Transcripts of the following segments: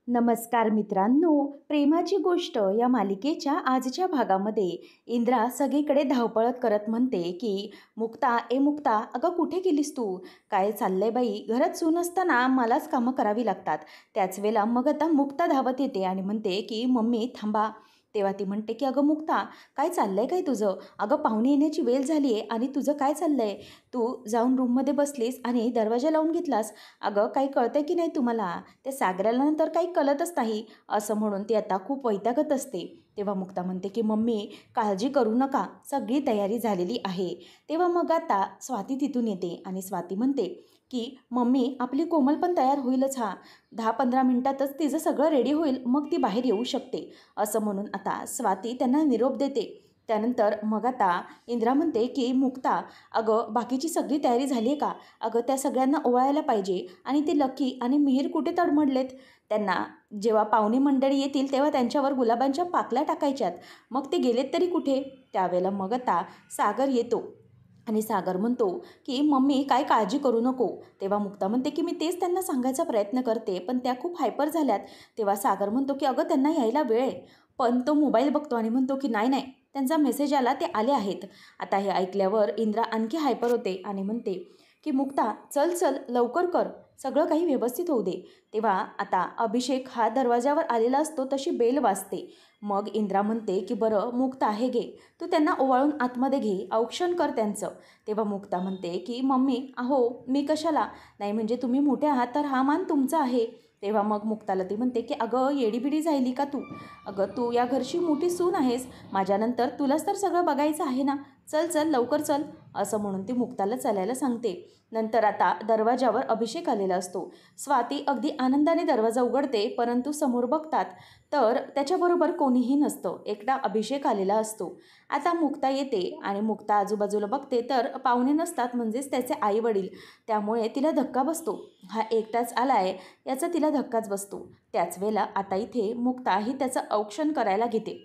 नमस्कार मित्रांनो, प्रेमाची गोष्ट या मालिकेच्या आजच्या भागामध्ये इंद्रा सगळीकडे धावपळ करत म्हणते की मुक्ता, ए मुक्ता, अगं कुठे गेलीस तू? काय चाललंय बाई, घरात सून असताना मलाच कामं करावी लागतात. त्याच वेळेला मग आता मुक्ता धावत येते आणि म्हणते की मम्मी थांबा. तेव्हा ती म्हणते की अगं मुक्ता, काय चाललंय काय तुझं? अगं पाहुणे येण्याची वेळ झाली आहे आणि तुझं काय चाललंय? तू जाऊन रूममध्ये बसलीस आणि दरवाजा लावून घेतलास. अगं काही कळतंय की नाही तुम्हाला? त्या सागराला नंतर काही कळतच नाही, असं म्हणून ती आता खूप वैतागत असते. तेव्हा मुक्ता म्हणते की मम्मी काळजी करू नका, सगळी तयारी झालेली आहे. तेव्हा मग आता स्वाती तिथून येते आणि स्वाती म्हणते की मम्मी आपली कोमल पण तयार होईलच, 10-15 मिनिटातच तिचं सगळं रेडी होईल, मग ती बाहेर येऊ शकते. असं म्हणून आता स्वाती त्यांना निरोप देते. त्यानंतर मग आता इंद्रा म्हणते की मुक्ता, अगं बाकीची सगळी तयारी झाली आहे का? अगं त्या सगळ्यांना ओवाळायला पाहिजे आणि ते लकी आणि मिहीर कुठे तडमडलेत? त्यांना जेव्हा पाहुणे मंडळी येतील तेव्हा त्यांच्यावर गुलाबांच्या पाकल्या टाकायच्यात. मग ते गेलेत तरी कुठे? त्यावेळेला मग आता सागर येतो आणि सागर म्हणतो की मम्मी काय काळजी करू नको. तेव्हा मुक्ता म्हणते की मी तेच त्यांना सांगायचा प्रयत्न करते, पण त्या खूप हायपर झाल्यात. तेव्हा सागर म्हणतो की अगं त्यांना यायला वेळ आहे. पण तो मोबाईल बघतो आणि म्हणतो की नाही नाही, त्यांचा मेसेज आला, ते आले आहेत. आता हे ऐकल्यावर इंद्रा आणखी हायपर होते आणि म्हणते की मुक्ता चल चल लवकर कर, सगळं काही व्यवस्थित होऊ दे. तेव्हा आता अभिषेक हा दरवाजावर आलेला असतो, तशी बेल वाजते. मग इंद्रा म्हणते की बरं मुक्ता, हे घे, तू त्यांना ओवाळून आतमध्ये घे, औक्षण कर त्यांचं. तेव्हा मुक्ता म्हणते की मम्मी अहो मी कशाला? नाही म्हणजे तुम्ही मोठे आहात तर हा मान तुमचा आहे. तेव्हा मग मुक्ताला ती म्हणते की अगं येडीबिडी झाली का तू? अगं तू या घरची मोठी सून आहेस, माझ्यानंतर तुलाच तर सगळं बघायचं आहे ना. चल चल लवकर चल, असं म्हणून ती मुक्ताला चालायला सांगते. नंतर आता दरवाजावर अभिषेक आलेला असतो. स्वाती अगदी आनंदाने दरवाजा उघडते, परंतु समोर बघतात तर त्याच्याबरोबर कोणीही नसतं, एकटा अभिषेक आलेला असतो. आता मुक्ता येते आणि मुक्ता आजूबाजूला बघते तर पाहुणे नसतात, म्हणजेच त्याचे आई वडील. त्यामुळे तिला धक्का बसतो, हा एकटाच आलाय याचा तिला धक्काच बसतो. त्याच वेळेला आता इथे मुक्ता ही त्याचं औक्षण करायला घेते,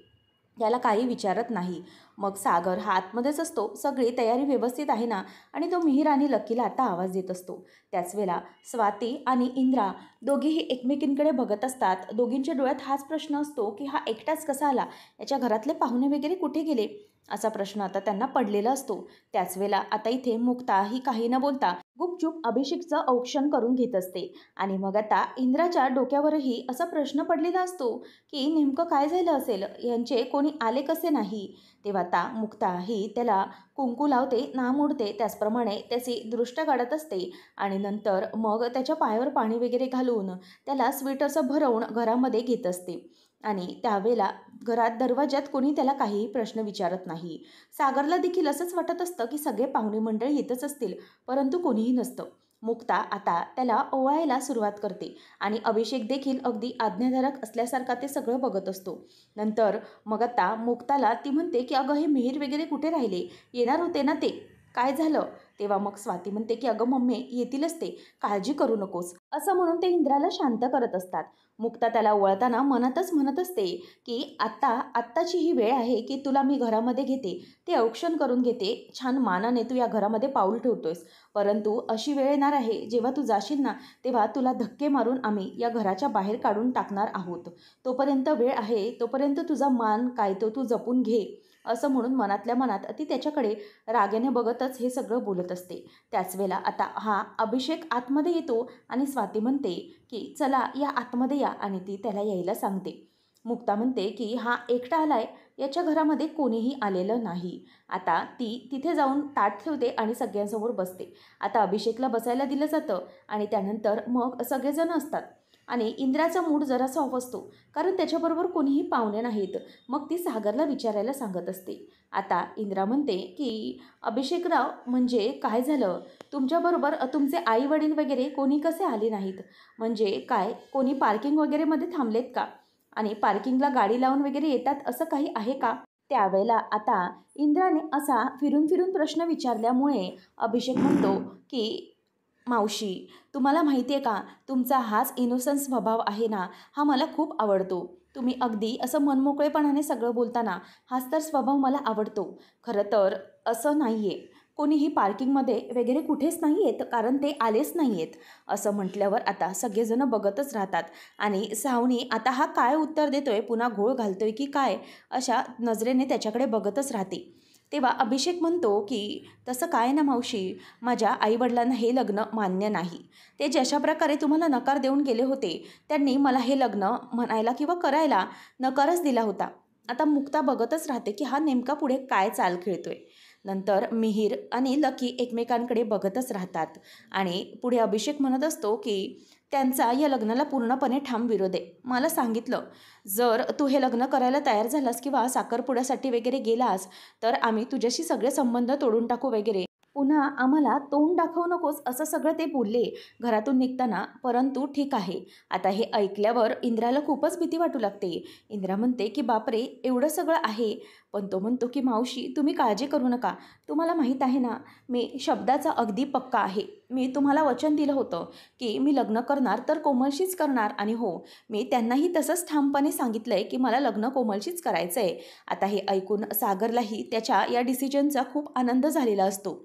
त्याला काही विचारत नाही. मग सागर हा आतमध्येच असतो, सगळी तयारी व्यवस्थित आहे ना, आणि तो मिहीर आणि लकीला आता आवाज देत असतो. त्याच वेळेला स्वाती आणि इंद्रा दोघीही एकमेकींकडे बघत असतात. दोघींच्या डोळ्यात हाच प्रश्न असतो की हा एकटाच कसा आला, याच्या घरातले पाहुणे वगैरे कुठे गेले, असा प्रश्न आता त्यांना पडलेला असतो. त्याच वेळेला आता इथे मुक्ता ही काही न बोलता गुपचूप अभिषेकचं औक्षण करून घेत असते. आणि मग आता इंद्राच्या डोक्यावरही असा प्रश्न पडलेला असतो की नेमकं काय झालं असेल, यांचे कोणी आले कसे नाही. तेव्हा आता मुक्ता ही त्याला कुंकू लावते, नाम ओढते, त्याचप्रमाणे त्याची दृष्ट काढत असते आणि नंतर मग त्याच्या पायावर पाणी वगैरे घालून त्याला स्वीट असं भरवून घरामध्ये घेत असते. आणि त्यावेळेला घरात दरवाजात कोणी त्याला काहीही प्रश्न विचारत नाही. सागरला देखील असंच वाटत असतं की सगळे पाहुणे मंडळी येतच असतील, परंतु कोणीही नसतं. मुक्ता आता त्याला ओवाळायला सुरुवात करते आणि अभिषेक देखील अगदी आज्ञाधारक असल्यासारखा ते सगळं बघत असतो. नंतर मग आता मुक्ताला ती म्हणते की अगं हे मिहीर वगैरे कुठे राहिले, येणार होते ना ते, काय झालं? तेव्हा मग स्वाती म्हणते की अगं मम्मी येतीलच ते, काळजी करू नकोस, असं म्हणून ते इंद्राला शांत करत असतात. मुक्ता त्याला ओवाळताना मनातच म्हणत असते की आत्ताची ही वेळ आहे की तुला मी घरामध्ये घेते, ते औक्षण करून घेते, छान मानाने तू या घरामध्ये पाऊल ठेवतोयस. परंतु अशी वेळ येणार आहे जेव्हा तू जाशील ना, तेव्हा तुला धक्के मारून आम्ही या घराच्या बाहेर काढून टाकणार आहोत. तोपर्यंत वेळ आहे, तोपर्यंत तुझा मान काय तो तू जपून घे, असं म्हणून मनातल्या मनात ती त्याच्याकडे रागाने बघतच हे सगळं बोलत असते. त्याच वेळेला आता हा अभिषेक आतमध्ये येतो आणि स्वाती म्हणते की चला या आतमध्ये या, आणि ती त्याला यायला सांगते. मुक्ता म्हणते की हा एकटा आलाय, याच्या घरामध्ये कोणीही आलेलं नाही. आता ती तिथे जाऊन ताट ठेवते आणि सगळ्यांसमोर बसते. आता अभिषेकला बसायला दिलं जातं आणि त्यानंतर मग सगळेजण असतात आणि इंद्राचा मूड जरासा ऑफ असतो, कारण त्याच्याबरोबर कोणीही पाहुणे नाहीत. मग ती सागरला विचारायला सांगत असते. आता इंद्रा म्हणते की अभिषेकराव, म्हणजे काय झालं, तुमच्याबरोबर तुमचे आई वडील वगैरे कोणी कसे आले नाहीत? म्हणजे काय, कोणी पार्किंग वगैरेमध्ये थांबलेत का? आणि पार्किंगला गाडी लावून वगैरे येतात असं काही आहे का? त्यावेळेला आता इंद्राने असा फिरून फिरून प्रश्न विचारल्यामुळे अभिषेक म्हणतो की मावशी, तुम्हाला माहिती आहे का, तुमचा हाच इनोसन्स स्वभाव आहे ना, हा मला खूप आवडतो. तुम्ही अगदी असं मनमोकळेपणाने सगळं बोलताना, हाच तर स्वभाव मला आवडतो. खरं तर असं नाही आहे, कोणीही पार्किंगमध्ये वगैरे कुठेच नाही आहेत, कारण ते आलेच नाही आहेत. असं म्हटल्यावर आता सगळेजण बघतच राहतात आणि सावनी आता हा काय उत्तर देतोय, पुन्हा घोळ घालतोय की काय, अशा नजरेने त्याच्याकडे बघतच राहते. तेव्हा अभिषेक म्हणतो की तसं काय ना मावशी, माझ्या आईवडिलांना हे लग्न मान्य नाही. ते जशा प्रकारे तुम्हाला नकार देऊन गेले होते, त्यांनी मला हे लग्न म्हणायला किंवा करायला नकारच दिला होता. आता मुक्ता बघतच राहते की हा नेमका पुढे काय चाल खेळतोय. नंतर मिहीर आणि लकी एकमेकांकडे बघतच राहतात आणि पुढे अभिषेक म्हणत असतो की त्यांचा या लग्नाला पूर्णपणे ठाम विरोध आहे. मला सांगितलं, जर तू हे लग्न करायला तयार झालास किंवा साखरपुड्यासाठी वगैरे गेलास, तर आम्ही तुझ्याशी सगळे संबंध तोडून टाकू वगैरे. पुन्हा आम्हाला तोंड दाखवू नकोस, असं सगळं ते बोलले घरातून निघताना. परंतु ठीक आहे. आता हे ऐकल्यावर इंद्राला खूपच भीती वाटू लागते. इंद्रा म्हणते की बापरे, एवढं सगळं आहे. पण तो म्हणतो की मावशी, तुम्ही काळजी करू नका. तुम्हाला माहीत आहे ना, मी शब्दाचा अगदी पक्का आहे. मी तुम्हाला वचन दिलं होतं की मी लग्न करणार तर कोमलशीच करणार, आणि हो, मी त्यांनाही तसंच ठामपणे सांगितलं आहे की मला लग्न कोमलशीच करायचं आहे. आता हे ऐकून सागरलाही त्याच्या या डिसिजनचा खूप आनंद झालेला असतो.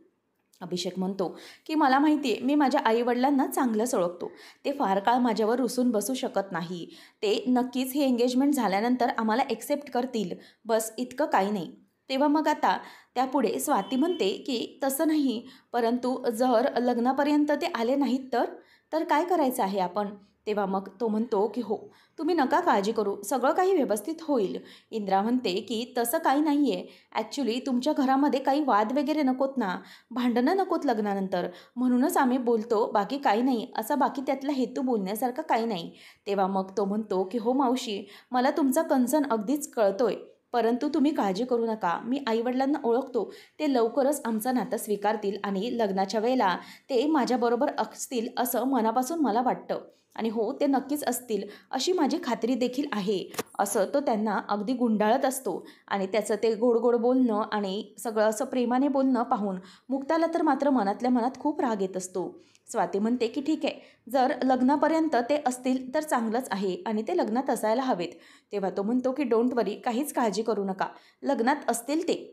अभिषेक म्हणतो की मला माहिती आहे, मी माझ्या आईवडिलांना चांगलंच ओळखतो. ते फार काळ माझ्यावर रुसून बसू शकत नाही. ते नक्कीच ही एंगेजमेंट झाल्यानंतर आम्हाला एक्सेप्ट करतील, बस इतकं काही नाही. तेव्हा मग आता त्यापुढे स्वाती म्हणते की तसं नाही, परंतु जर लग्नापर्यंत ते आले नाहीत तर तर काय करायचं आहे आपण. तेव्हा मग तो म्हणतो की हो, तुम्ही नका काळजी करू, सगळं काही व्यवस्थित होईल. इंद्रा म्हणते की तसं काही नाही आहे. ॲक्च्युली तुमच्या घरामध्ये काही वाद वगैरे नकोत ना, भांडणं नकोत लग्नानंतर, म्हणूनच आम्ही बोलतो, बाकी काही नाही. असा बाकी त्यातला हेतू बोलण्यासारखा काही नाही. तेव्हा मग तो म्हणतो की हो मावशी, मला तुमचा कन्सर्न अगदीच कळतोय, परंतु तुम्ही काळजी करू नका. मी आईवडिलांना ओळखतो. ते लवकरच आमचं नातं स्वीकारतील आणि लग्नाच्या वेळेला ते माझ्याबरोबर असतील असं मनापासून मला वाटतं. आणि हो, ते नक्कीच असतील अशी माझी खात्री देखील आहे. असं तो त्यांना अगदी गुंडाळत असतो आणि त्याचं ते गोड गोड बोलणं आणि सगळं असं प्रेमाने बोलणं पाहून मुक्ताला तर मात्र मनातल्या मनात खूप राग येत असतो. स्वाती म्हणते की ठीक आहे, जर लग्नापर्यंत ते असतील तर चांगलंच आहे आणि ते लग्नात असायला हवेत. तेव्हा तो म्हणतो की डोंट वरी, काहीच काळजी करू नका, लग्नात असतील ते.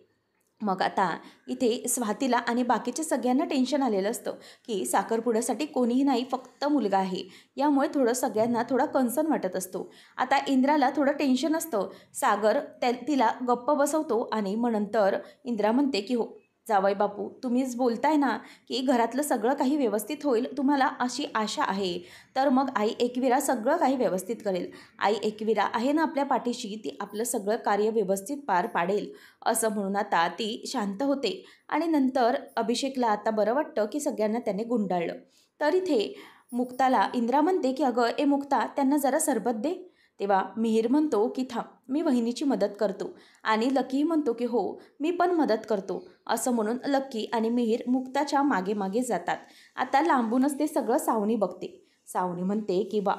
मग आता इथे स्वातीला आणि बाकीच्या सगळ्यांना टेन्शन आलेलं असतं की साखरपुड्यासाठी कोणीही नाही, फक्त मुलगा आहे. यामुळे थोडं सगळ्यांना थोडा कन्सर्न वाटत असतो. आता इंद्राला थोडं टेन्शन असतं. सागर तिला गप्प बसवतो आणि मग नंतर इंद्रा म्हणते की हो जावई बापू, तुम्हीच बोलताय ना की घरातलं सगळं काही व्यवस्थित होईल, तुम्हाला अशी आशा आहे, तर मग आई एकविरा सगळं काही व्यवस्थित करेल. आई एकविरा आहे ना आपल्या पाठीशी, ती आपलं सगळं कार्य व्यवस्थित पार पाडेल. असं म्हणून आता ती शांत होते आणि नंतर अभिषेकला आता बरं वाटतं की सगळ्यांना त्याने गुंडाळलं. तर इथे मुक्ताला इंद्रा म्हणते की अगं ए मुक्ता, त्यांना जरा सरबत दे. तेव्हा मिहीर म्हणतो की थांब, मी वहिनीची मदत करतो. आणि लकीही म्हणतो की हो, मी पण मदत करतो. असं म्हणून लक्की आणि मिहीर मुक्ताच्या मागे मागे जातात. आता लांबूनच ते सगळं सावनी बघते. सावनी म्हणते की वा,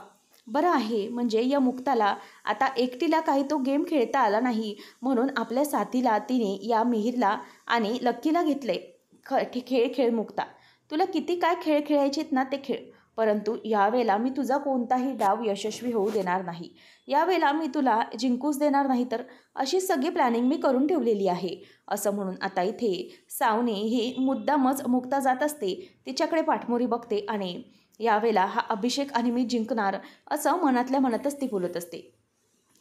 बरं आहे, म्हणजे या मुक्ताला आता एकटीला काही तो गेम खेळता आला नाही, म्हणून आपल्या साथीला तिने या मिहीरला आणि लक्कीला घेतले. खेळ खेळ मुक्ता, तुला किती काय खेळ खेळायचेत ना ते खेळ, परंतु यावेळेला मी तुझा कोणताही डाव यशस्वी होऊ देणार नाही. यावेळेला मी तुला जिंकूच देणार नाही, तर अशी सगळी प्लॅनिंग मी करून ठेवलेली आहे. असं म्हणून आता इथे सावनी ही मुद्दामच मुक्ता जात असते, तिच्याकडे पाठमोरी बघते आणि यावेळेला हा अभिषेक आणि मी जिंकणार, असं मनातल्या मनातच ती बोलत असते.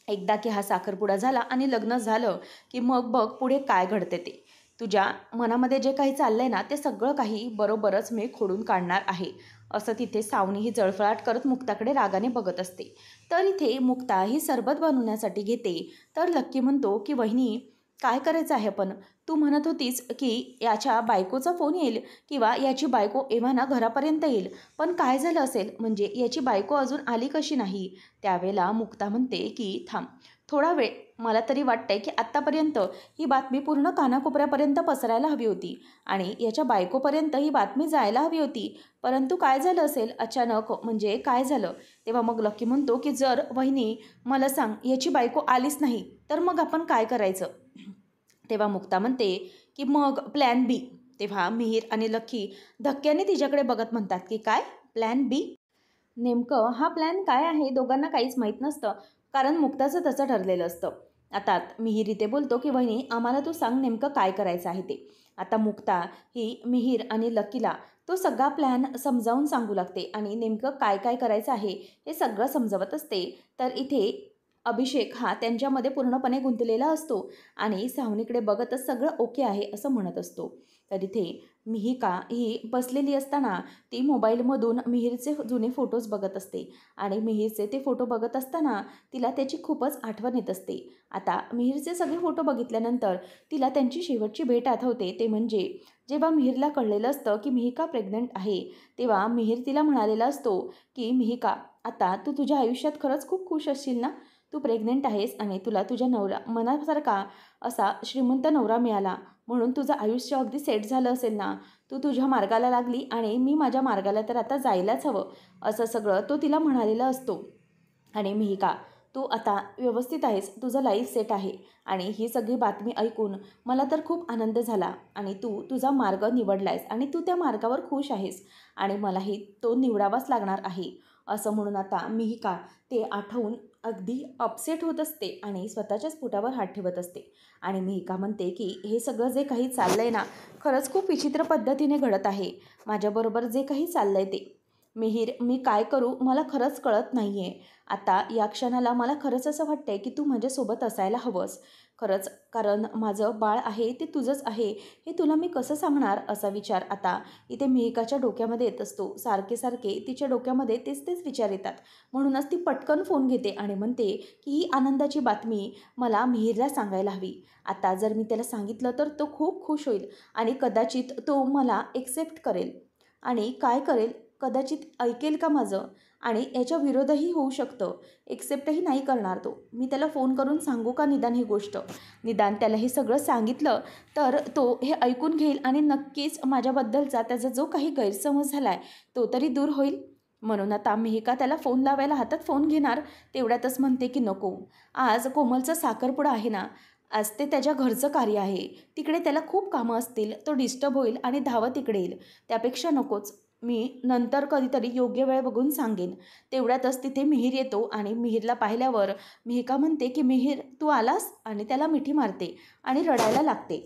एकदा की हा साखरपुडा झाला आणि लग्न झालं की मग बघ पुढे काय घडते ते. तुझ्या मनामध्ये जे काही चाललंय ना, ते सगळं काही बरोबरच मी खोडून काढणार आहे. असं तिथे सावनी ही जळफळाट करत मुक्ताकडे रागाने बघत असते. तर इथे मुक्ता ही सरबत बनवण्यासाठी घेते. तर लक्की म्हणतो की वहिनी, काय करायचं आहे पण? तू म्हणत होतीस की याच्या बायकोचा फोन येईल किंवा याची बायको एव्हाना घरापर्यंत येईल, पण काय झालं असेल, म्हणजे याची बायको अजून आली कशी नाही? त्यावेळेला मुक्ता म्हणते की थांब थोडा वेळ, मला तरी वाटतंय की आत्तापर्यंत ही बातमी पूर्ण कानाकोपऱ्यापर्यंत पसरायला हवी होती आणि याच्या बायकोपर्यंत ही बातमी जायला हवी होती, परंतु काय झालं असेल अचानक, म्हणजे काय झालं? तेव्हा मग लकी म्हणतो की जर वहिनी मला सांग, याची बायको आलीच नाही तर मग आपण काय करायचं? तेव्हा मुक्ता म्हणते की मग प्लॅन बी. तेव्हा मिहीर आणि लकी धक्क्याने तिच्याकडे बघत म्हणतात की काय प्लॅन बी? नेमकं हा प्लॅन काय आहे दोघांना काहीच माहीत नसतं, कारण मुक्ताचं तसं ठरलेलं असतं. आता मिहीर इथे बोलतो की वहिनी, आम्हाला तू सांग नेमकं काय करायचं आहे ते. आता मुक्ता ही मिहीर आणि लकीला तो सगळा प्लॅन समजावून सांगू लागते आणि नेमकं काय काय करायचं आहे हे सगळं समजवत असते. तर इथे अभिषेक हा त्यांच्यामध्ये पूर्णपणे गुंतलेला असतो आणि सावनीकडे बघतच सगळं ओके आहे असं म्हणत असतो. तर इथे मिहिका ही बसलेली असताना ती मोबाईलमधून मिहीरचे जुने फोटोज बघत असते आणि मिहीरचे ते फोटो बघत असताना तिला त्याची खूपच आठवण येत असते. आता मिहीरचे सगळे फोटो बघितल्यानंतर तिला त्यांची शेवटची भेट आठवते. ते म्हणजे जेव्हा मिहीरला कळलेलं असतं की मिहिका प्रेग्नंट आहे, तेव्हा मिहीर तिला म्हणालेला असतो की मिहिका, आता तू तुझ्या आयुष्यात खरंच खूप खुश असशील ना. तू प्रेग्नंट आहेस आणि तुला तुझ्या नवरा मनासारखा असा श्रीमंत नवरा मिळाला म्हणून तुझं आयुष्य अगदी सेट झालं असेल ना. तू तुझ्या मार्गाला लागली आणि मी माझ्या मार्गाला तर आता जायलाच हवं, असं सगळं तो तिला म्हणालेला असतो. आणि मिहिका, तू आता व्यवस्थित आहेस, तुझं लाईफ सेट आहे. आणि ही सगळी बातमी ऐकून मला तर खूप आनंद झाला आणि तू तुझा मार्ग निवडला आहेस आणि तू त्या मार्गावर खुश आहेस आणि मलाही तो निवडावाच लागणार आहे, असं म्हणून आता मिहिका ते आठवून अगदी अपसेट होत असते आणि स्वतःच्याच पोटावर हात ठेवत असते. आणि मिहिका म्हणते की हे सगळं जे काही चाललं आहे ना, खरंच खूप विचित्र पद्धतीने घडत आहे. माझ्याबरोबर जे काही चाललं आहे ते. मिहीर, मी काय करू मला खरंच कळत नाही आहे. आता या क्षणाला मला खरंच असं वाटतं आहे की तू माझ्यासोबत असायला हवंस. खरंच, कारण माझं बाळ आहे ते तुझंच आहे हे तुला मी कसं सांगणार, असा विचार आता इथे मिहिकाच्या डोक्यामध्ये येत असतो. सारखे सारखे तिच्या डोक्यामध्ये तेच तेच विचार येतात. म्हणूनच ती पटकन फोन घेते आणि म्हणते की ही आनंदाची बातमी मला मिहीरला सांगायला हवी. आता जर मी त्याला सांगितलं तर तो खूप खुश होईल आणि कदाचित तो मला एक्सेप्ट करेल आणि काय करेल, कदाचित ऐकेल का माझं आणि याच्या विरोधही होऊ शकतं. एक्सेप्टही नाही करणार तो. मी त्याला फोन करून सांगू का निदान ही गोष्ट? निदान त्याला हे सगळं सांगितलं तर तो हे ऐकून घेईल आणि नक्कीच माझ्याबद्दलचा त्याचा जो काही गैरसमज झाला आहे तो तरी दूर होईल. म्हणून आता मिहिका त्याला फोन लावायला हातात फोन घेणार, तेवढ्यातच म्हणते की नको, आज कोमलचा साखरपुडा आहे ना, आज ते त्याच्या घरचं कार्य आहे, तिकडे त्याला खूप कामं असतील, तो डिस्टर्ब होईल आणि धावत इकडे येईल, त्यापेक्षा नकोच. मी नंतर कधीतरी योग्य वेळ बघून सांगेन. तेवढ्यातच तिथे मिहीर येतो आणि मिहीरला पाहिल्यावर मिहिका म्हणते की मिहीर, तू आलास, आणि त्याला मिठी मारते आणि रडायला लागते.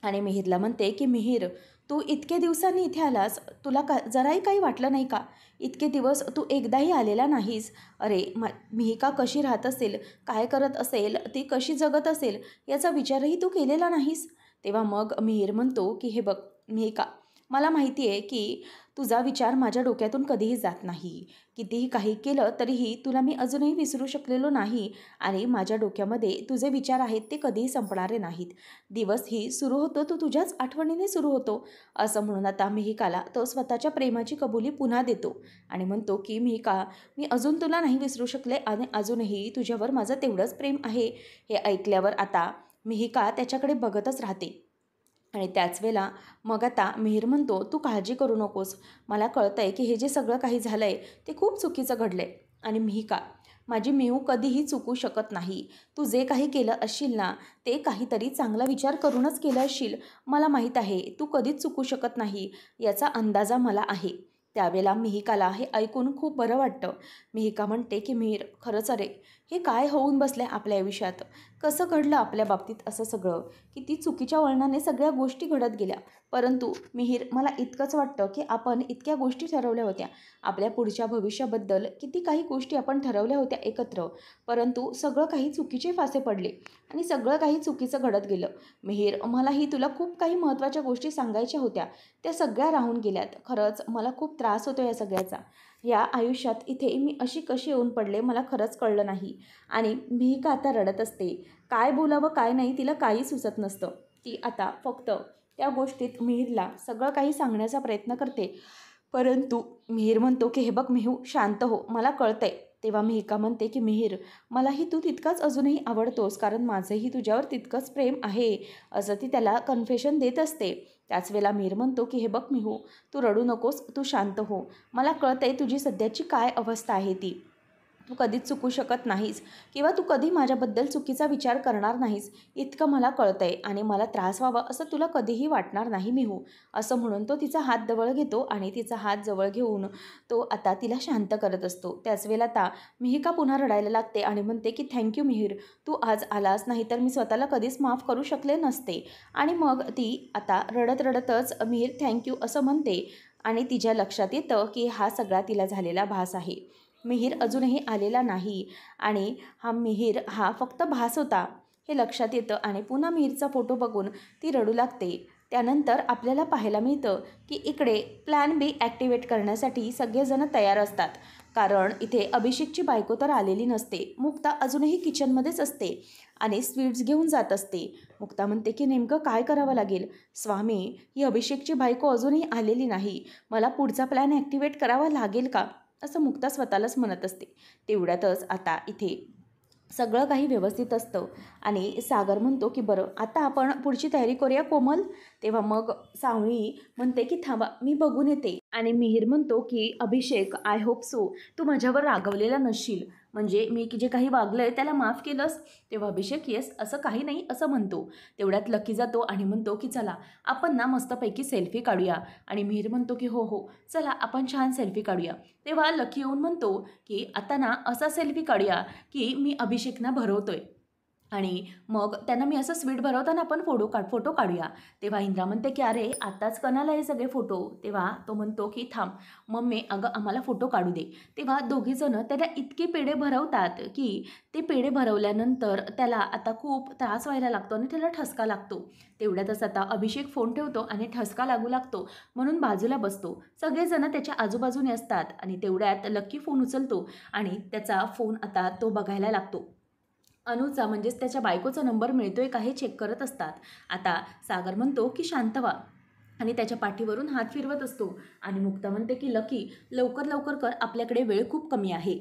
आणि मिहीरला म्हणते की मिहीर, तू इतके दिवसांनी इथे आलास, तुला जराही काही वाटलं नाही का? इतके दिवस तू एकदाही आलेला नाहीस. अरे मिहिका कशी राहत असेल, काय करत असेल, ती कशी जगत असेल याचा विचारही तू केलेला नाहीस. तेव्हा मग मिहीर म्हणतो की हे बघ मिहिका, मला माहिती आहे की तुझा विचार माझ्या डोक्यातून कधीही जात नाही. कितीही काही केलं तरीही तुला मी अजूनही विसरू शकलेलो नाही आणि माझ्या डोक्यामध्ये तुझे विचार आहेत ते कधीही संपणारे नाहीत. दिवसही सुरू होतो तो तुझ्याच आठवणीने सुरू होतो, असं म्हणून आता मिहिकाला तो स्वतःच्या प्रेमाची कबुली पुन्हा देतो आणि म्हणतो की मिहिका, मी अजून तुला नाही विसरू शकले आणि अजूनही तुझ्यावर माझं तेवढंच प्रेम आहे. हे ऐकल्यावर आता मिहिका त्याच्याकडे बघतच राहते. आणि त्याच वेळेला मग आता मिहीर म्हणतो, तू काळजी करू नकोस, मला कळतं आहे की हे जे सगळं काही झालं आहे ते खूप चुकीचं घडलं आहे. आणि मिहिका, माझी मिहू कधीही चुकू शकत नाही. तू जे काही केलं असशील ना, ते काहीतरी चांगला विचार करूनच केलं असशील. मला माहीत आहे तू कधीच चुकू शकत नाही, याचा अंदाजा मला आहे. त्यावेळेला मिहिकाला हे ऐकून खूप बरं वाटतं. मिहिका म्हणते की मिहीर, खरंच अरे, हे काय होऊन बसलं आहे आपल्या आयुष्यात, कसं घडलं आपल्या बाबतीत असं सगळं, किती चुकीच्या वळणाने सगळ्या गोष्टी घडत गेल्या. परंतु मिहीर, मला इतकंच वाटतं की आपण इतक्या गोष्टी ठरवल्या होत्या, आपल्या पुढच्या भविष्याबद्दल किती काही गोष्टी आपण ठरवल्या होत्या एकत्र, परंतु सगळं काही चुकीचे फासे पडले आणि सगळं काही चुकीचं घडत गेलं. मिहीर, मलाही तुला खूप काही महत्त्वाच्या गोष्टी सांगायच्या होत्या, त्या सगळ्या राहून गेल्यात. खरंच मला खूप त्रास होतो या सगळ्याचा. या आयुष्यात इथे मी अशी कशी येऊन पडले मला खरंच कळलं नाही. आणि मिहिका आता रडत असते. काय बोलावं काय नाही तिला काही सुचत नसतं. ती आता फक्त त्या गोष्टीत मिहीरला सगळं काही सांगण्याचा प्रयत्न करते. परंतु मिहीर म्हणतो की हे बघ मिहू, शांत हो, मला कळतंय. तेव्हा मिहिका म्हणते की मिहीर, मलाही तू तितकाच अजूनही आवडतोस, कारण माझंही तुझ्यावर तितकंच प्रेम आहे, असं ती त्याला कन्फेशन देत असते. त्याच वेळेला मिहीर म्हणतो की हे बघ मिहू, तू रडू नकोस, तू शांत हो, मला कळतंय तुझी सध्याची काय अवस्था आहे ती. तू कधीच चुकू शकत नाहीस किंवा तू कधी माझ्याबद्दल चुकीचा विचार करणार नाहीस इतकं मला कळतंय आणि मला त्रास व्हावा असं तुला कधीही वाटणार नाही मिहू. असं म्हणून तो तिचा हात जवळ घेतो आणि तिचा हात जवळ घेऊन तो आता तिला शांत करत असतो. त्याच वेळेला आता मिहिका पुन्हा रडायला लागते आणि म्हणते की थँक्यू मिहीर, तू आज आलास, नाही तर मी स्वतःला कधीच माफ करू शकले नसते. आणि मग ती आता रडत रडतच मिहीर थँक्यू असं म्हणते आणि तिच्या लक्षात येतं की हा सगळा तिला झालेला भास आहे. मिहीर अजूनही आलेला नाही आणि हा मिहीर हा फक्त भास होता हे लक्षात येतं आणि पुन्हा मिहीरचा फोटो बघून ती रडू लागते. त्यानंतर आपल्याला पाहायला मिळतं की इकडे प्लॅन बी ॲक्टिवेट करण्यासाठी सगळेजण तयार असतात. कारण इथे अभिषेकची बायको तर आलेली नसते. मुक्ता अजूनही किचनमध्येच असते आणि स्वीट्स घेऊन जात असते. मुक्ता म्हणते की नेमकं काय करावं लागेल स्वामी, ही अभिषेकची बायको अजूनही आलेली नाही, मला पुढचा प्लॅन ॲक्टिवेट करावा लागेल का, असं मुक्ता स्वतःलाच म्हणत असते. तेवढ्यातच आता इथे सगळं काही व्यवस्थित असतं आणि सागर म्हणतो की बरं आता आपण पुढची तयारी करूया कोमल. तेव्हा मग सावळी म्हणते की थांबा मी बघून येते आणि मिहीर म्हणतो की अभिषेक आय होप सो तू माझ्यावर रागवलेला नसशील, म्हणजे मी जे काही वागलं आहे त्याला माफ केलंस. तेव्हा अभिषेक येस असं काही नाही असं म्हणतो. तेवढ्यात लकी जातो आणि म्हणतो की चला आपण ना मस्तपैकी सेल्फी काढूया. आणि मिहीर म्हणतो की हो हो चला आपण छान सेल्फी काढूया. तेव्हा लकी येऊन म्हणतो की आता ना असा सेल्फी काढूया की मी अभिषेकना भरवतोय आणि मग त्यांना मी असं स्वीट भरवताना आपण फोटो काढूया. तेव्हा इंद्रा म्हणते की अरे आत्ताच कणाला हे सगळे फोटो. तेव्हा तो म्हणतो की थांब मम्मी अगं आम्हाला फोटो काढू दे. तेव्हा दोघीजणं त्याला इतके पेढे भरवतात की ते पेढे भरवल्यानंतर त्याला आता खूप त्रास व्हायला लागतो आणि त्याला ठसका लागतो. तेवढ्यातच आता अभिषेक फोन ठेवतो आणि ठसका लागू लागतो म्हणून बाजूला बसतो. सगळेजण त्याच्या आजूबाजूने असतात आणि तेवढ्यात लक्की फोन उचलतो आणि त्याचा फोन आता तो बघायला लागतो. अनुचा म्हणजेच त्याच्या बायकोचा नंबर मिळतोय का हे चेक करत असतात. आता सागर म्हणतो की शांत व्हा आणि त्याच्या पाठीवरून हात फिरवत असतो आणि मुक्ता म्हणते की लकी लवकर लवकर कर, आपल्याकडे वेळ खूप कमी आहे.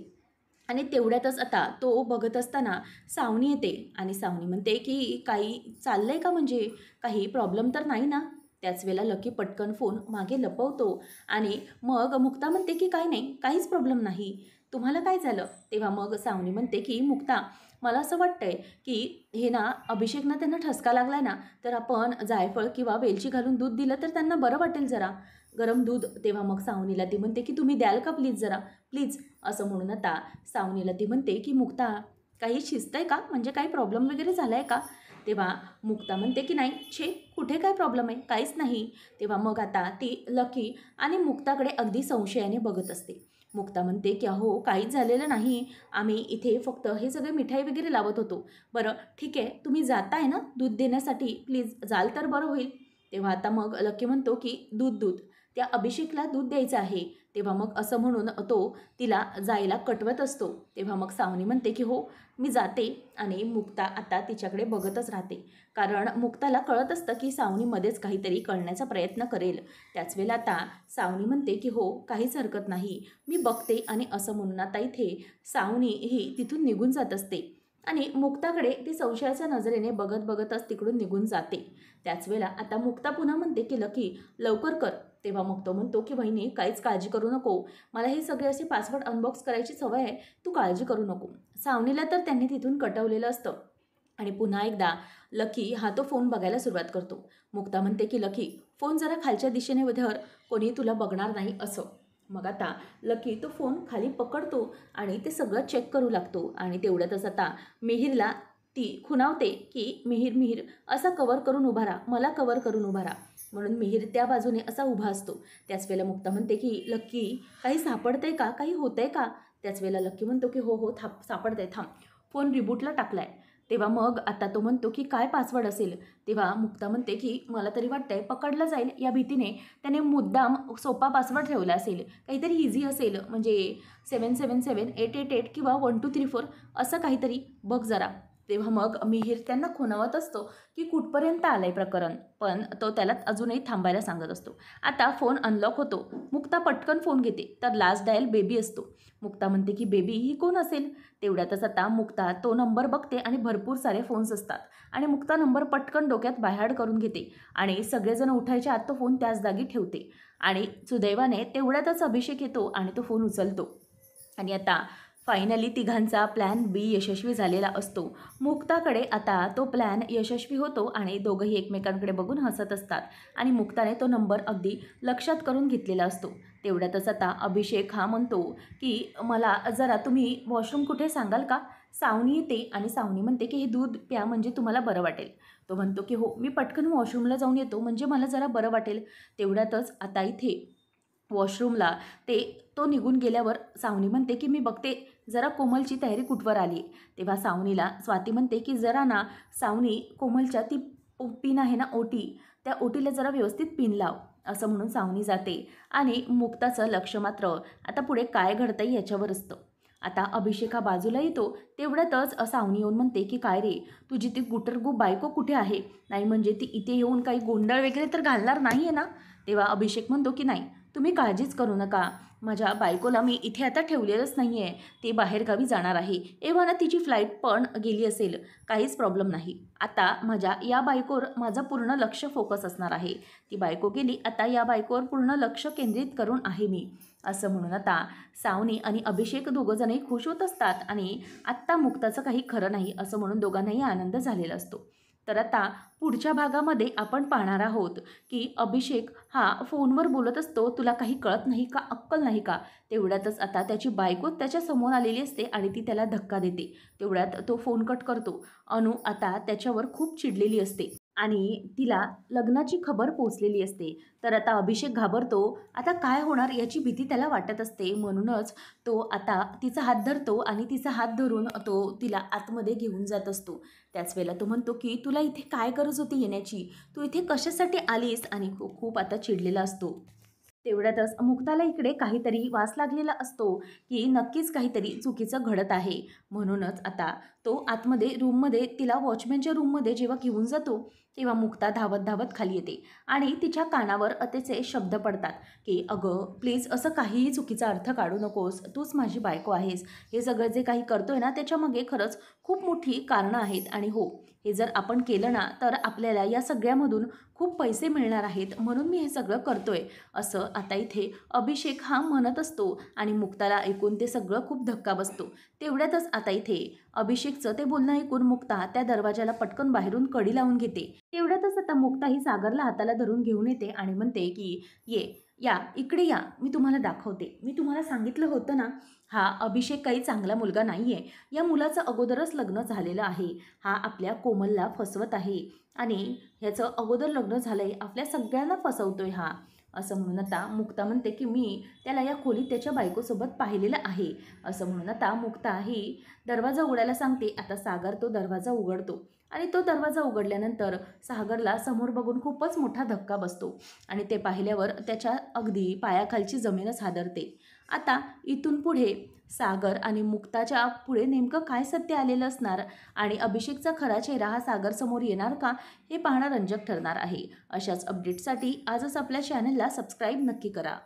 आणि तेवढ्यातच आता तो बघत असताना सावनी येते आणि सावनी म्हणते की काही चाललंय का, म्हणजे काही प्रॉब्लेम तर नाही ना. त्याच वेळेला लकी पटकन फोन मागे लपवतो आणि मग मुक्ता म्हणते की काही नाही, काहीच प्रॉब्लेम नाही, तुम्हाला काय झालं. तेव्हा मग सावनी म्हणते की मुक्ता मला असं वाटतंय की हे ना अभिषेकना त्यांना ठसका लागलाय ना, तर आपण जायफळ किंवा वेलची घालून दूध दिलं तर त्यांना बरं वाटेल जरा, गरम दूध. तेव्हा मग सावनीला ती म्हणते की तुम्ही द्याल का प्लीज जरा प्लीज, असं म्हणून आता सावनीला ती म्हणते की मुक्ता काही शिजतंय का, म्हणजे काही प्रॉब्लेम वगैरे झाला आहे का. तेव्हा मुक्ता म्हणते की नाही छे कुठे काय प्रॉब्लेम आहे, काहीच नाही. तेव्हा मग आता ती लकी आणि मुक्ताकडे अगदी संशयाने बघत असते. मुक्ता म्हणते की अहो काहीच झालेलं नाही, आम्ही इथे फक्त हे सगळे मिठाई वगैरे लावत होतो. बरं ठीक आहे तुम्ही जाताय ना दूध देण्यासाठी, प्लीज जाल तर बरं होईल. तेव्हा आता मग लकी म्हणतो की दूध दूध त्या अभिषेकला दूध द्यायचं आहे. तेव्हा मग असं म्हणून तो तिला जायला कटवत असतो. तेव्हा मग सावनी म्हणते की हो मी जाते आणि मुक्ता आता तिच्याकडे बघतच राहते. कारण मुक्ताला कळत असतं की सावनी मध्येच काहीतरी करण्याचा प्रयत्न करेल. त्याच वेळेला आता सावनी म्हणते की हो काहीच हरकत नाही मी बघते, आणि असं म्हणून आता इथे सावनी ही तिथून निघून जात असते आणि मुक्ताकडे ती संशयाच्या नजरेने बघत बघतच तिकडून निघून जाते. त्याच वेळेला आता मुक्ता पुन्हा म्हणते की लकी लवकर कर. तेव्हा मग तो म्हणतो की वहिनी काहीच काळजी करू नको, मला हे सगळे असे पासवर्ड अनबॉक्स करायची सवय आहे, तू काळजी करू नको. सावनीला तर त्यांनी तिथून कटवलेलं असतं आणि पुन्हा एकदा लकी हा तो फोन बघायला सुरुवात करतो. मुक्ता म्हणते की लकी फोन जरा खालच्या दिशेने धर, कोणी तुला बघणार नाही असं. मग आता लकी तो फोन खाली पकडतो आणि ते सगळं चेक करू लागतो आणि तेवढ्यातच आता मिहीरला ती खुणावते की मिहीर मिहीर असा कवर करून उभा राहा, मला कवर करून उभा राहा. म्हणून मिहीर त्या बाजूने असा उभा असतो. त्याच वेळेला मुक्ता म्हणते की लक्की काही सापडतंय का, काही होतंय का. त्याच वेळेला लक्की म्हणतो की हो हो सापडतंय, थांब फोन रिबूटला टाकलाय. तेव्हा मग आता तो म्हणतो की काय पासवर्ड असेल. तेव्हा मुक्ता म्हणते की मला तरी वाटतंय पकडलं जाईल या भीतीने त्याने मुद्दाम सोपा पासवर्ड ठेवला असेल, काहीतरी इझी असेल, म्हणजे 777888 किंवा 1234 असं काहीतरी बघ जरा. तेव्हा मग मिहीर त्यांना खुणावत असतो की कुठपर्यंत आलं आहे प्रकरण, पण तो त्याला अजूनही थांबायला सांगत असतो. आता फोन अनलॉक होतो. मुक्ता पटकन फोन घेते तर लास्ट डायल बेबी असतो. मुक्ता म्हणते की बेबी ही कोण असेल. तेवढ्यातच आता मुक्ता तो नंबर बघते आणि भरपूर सारे फोन्स असतात आणि मुक्ता नंबर पटकन डोक्यात बायहार्ड करून घेते आणि सगळेजण उठायच्या आत तो फोन त्याच जागी ठेवते. आणि सुदैवाने तेवढ्यातच अभिषेक येतो आणि तो फोन उचलतो आणि आता फायनली तिघांचा प्लॅन बी यशस्वी झालेला असतो. मुक्ताकडे आता तो प्लॅन यशस्वी होतो आणि दोघंही एकमेकांकडे बघून हसत असतात आणि मुक्ताने तो नंबर अगदी लक्षात करून घेतलेला असतो. तेवढ्यातच आता अभिषेक हा म्हणतो की मला जरा तुम्ही वॉशरूम कुठे सांगाल का? सावनी येते आणि सावनी म्हणते की हे दूध प्या म्हणजे तुम्हाला बरं वाटेल. तो म्हणतो की हो, मी पटकन वॉशरूमला जाऊन येतो म्हणजे मला जरा बरं वाटेल. तेवढ्यातच आता इथे वॉशरूमला तो निघून गेल्यावर सावनी म्हणते की मी बघते जरा कोमलची तयारी कुठवर आली. तेव्हा सावनीला स्वाती म्हणते की जरा ना सावनी कोमलच्या ती पिन आहे ना ओटी, त्या ओटीला जरा व्यवस्थित पिन लाव. असं म्हणून सावनी जाते आणि मुक्ताचं लक्ष मात्र आता पुढे काय घडतंय याच्यावर असतं. आता अभिषेक हा बाजूला येतो. तेवढ्यातच सावनी येऊन म्हणते की काय रे, तुझी ती गुटरगू बायको कुठे आहे? नाही म्हणजे ती इथे येऊन काही गोंधळ वगैरे तर घालणार नाही आहे ना? तेव्हा अभिषेक म्हणतो की नाही, तुम्ही काळजीच करू नका. माझ्या बायकोला मी इथे आता ठेवलेलंच नाही आहे. ती बाहेरगावी जाणार आहे. एव्हा तिची फ्लाईट पण गेली असेल, काहीच प्रॉब्लेम नाही. आता माझ्या या बायकोवर माझं पूर्ण लक्ष फोकस असणार आहे. ती बायको गेली, आता या बायकोवर पूर्ण लक्ष केंद्रित करून आहे मी. असं म्हणून आता सावनी आणि अभिषेक दोघंजणही खुश होत असतात आणि आत्ता मुक्ताचं काही खरं नाही असं म्हणून दोघांनाही आनंद झालेला असतो. तर आता पुढच्या भागामध्ये आपण पाहणार आहोत की अभिषेक हा फोनवर बोलत असतो, तुला काही कळत नाही का, अक्कल नाही का? तेवढ्यातच आता त्याची बायको त्याच्या समोर आलेली असते आणि ती त्याला धक्का देते. तेवढ्यात तो फोन कट करतो. अनु आता त्याच्यावर खूप चिडलेली असते आणि तिला लग्नाची खबर पोचलेली असते. तर आता अभिषेक घाबरतो. आता काय होणार याची भीती त्याला वाटत असते. म्हणूनच तो आता तिचा हात धरतो आणि तिचा हात धरून तो तिला आतमध्ये घेऊन जात असतो. त्याच वेळेला तो म्हणतो की तुला इथे काय गरज होती येण्याची? तू इथे कशासाठी आलीस? आणि खूप आता चिडलेला असतो. तेवढ्यातच मुक्ताला इकडे काहीतरी वास लागलेला असतो की नक्कीच काहीतरी चुकीचं घडत आहे. म्हणूनच आता तो आतमध्ये रूममध्ये तिला वॉचमॅनच्या रूममध्ये जेव्हा घेऊन जातो तेव्हा मुक्ता धावत धावत खाली येते आणि तिच्या कानावर त्याचे शब्द पडतात की अगं प्लीज असं काहीही चुकीचा अर्थ काढू नकोस, तूच माझी बायको आहेस. हे सगळं जे काही करतोय ना त्याच्यामागे खरंच खूप मोठी कारणं आहेत आणि हो, हे जर आपण केलं ना तर आपल्याला या सगळ्यामधून खूप पैसे मिळणार आहेत, म्हणून मी हे सगळं करतोय. असं आता इथे अभिषेक हा म्हणत असतो आणि मुक्ताला ऐकून ते सगळं खूप धक्का बसतो. तेवढ्यातच आता इथे अभिषेकचं ते बोलणं ऐकून मुक्ता त्या दरवाजाला पटकन बाहेरून कडी लावून घेते. तेवढ्यातच आता मुक्ता ही सागरला हाताला धरून घेऊन येते आणि म्हणते की या इकडे या, मी तुम्हाला दाखवते. मी तुम्हाला सांगितलं होतं ना, हा अभिषेक काही चांगला मुलगा नाही आहे. या मुलाचं अगोदरच लग्न झालेलं आहे. हा आपल्या कोमलला फसवत आहे आणि ह्याचं अगोदर लग्न झालं आहे, आपल्या सगळ्यांना फसवतोय हा. असं म्हणून आता मुक्ता म्हणते की मी त्याला या खोलीत त्याच्या बायकोसोबत पाहिलेलं आहे. असं म्हणून आता मुक्ता ही दरवाजा उघडायला सांगते. आता सागर तो दरवाजा उघडतो आणि तो दरवाजा उघडल्यानंतर सागरला समोर बघून खूपच मोठा धक्का बसतो आणि ते पाहिल्यावर त्याच्या अगदी पायाखालची जमीनच हादरते. आता इथून पुढे सागर आणि मुक्ताच्या पुढे नेमकं काय सत्य आलेलं असणार आणि अभिषेकचा खरा चेहरा हा सागरसमोर येणार का, हे पाहणं रंजक ठरणार आहे. अशाच अपडेटसाठी आजच आपल्या चॅनलला सबस्क्राईब नक्की करा.